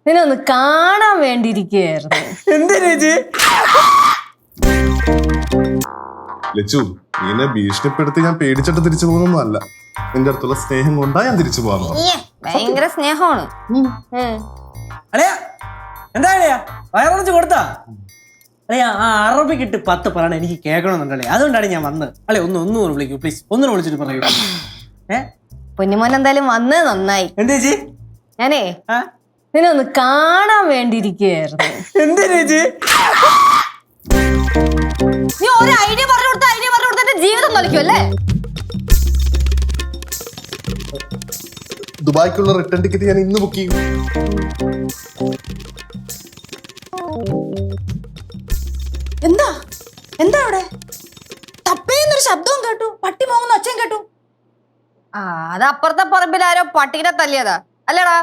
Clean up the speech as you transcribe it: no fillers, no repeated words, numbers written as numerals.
നിന്നെ ഒന്ന് കാണാൻ വേണ്ടിയിരിക്കുകയായിരുന്നു. എന്താ ചേച്ചി? ലച്ചു, നീനെ ഭീഷണിപ്പെടുത്തി ഞാൻ പേടിച്ചിട്ട് തിരിച്ചു പോകുന്നൊന്നുമല്ല. നിന്റെ അടുത്തുള്ള സ്നേഹം കൊണ്ടാ ഞാൻ തിരിച്ചു പോകുന്നത്. ഭയങ്കര സ്നേഹമാണ്. അളയാ എന്താ അളയാ വയറൊളിച്ച് കൊടുത്താ? അളയാ ആ അറബിക്കിട്ട് 10 പറയണ എനിക്ക് കേൾക്കണമെന്നുണ്ടല്ലേ, അതുകൊണ്ടാണ് ഞാൻ വന്നത്. അളെ ഒന്നൂറ് വിളിക്കൂ പ്ലീസ്, ഒന്നിനെ വിളിച്ചിട്ട് പറയൂ. പൊന്നുമോൻ എന്തായാലും വന്നത് നന്നായി. എന്താ ചേച്ചി? ഞാനേ നിന്നെ ഒന്ന് കാണാൻ വേണ്ടിയിരിക്കുകയായിരുന്നു. എന്താ ചേച്ചി? നീ ഒരു ഐഡിയ പറഞ്ഞു കൊടുത്ത എന്റെ ജീവിതം കളിക്കുമല്ലേ? ദുബായ്ക്കുള്ള റിട്ടേൺ ടിക്കറ്റ് ഞാൻ ഇന്ന് ബുക്ക് ചെയ്യും. എന്താ എന്താ അവിടെ തപ്പേന്നൊരു ശബ്ദവും കേട്ടു, പട്ടി പോകുന്ന ഒച്ചയും കേട്ടു. അത് അപ്പുറത്തെ പറമ്പിൽ ആരോ പട്ടീനെ തല്ലിയതാ അല്ലേടാ?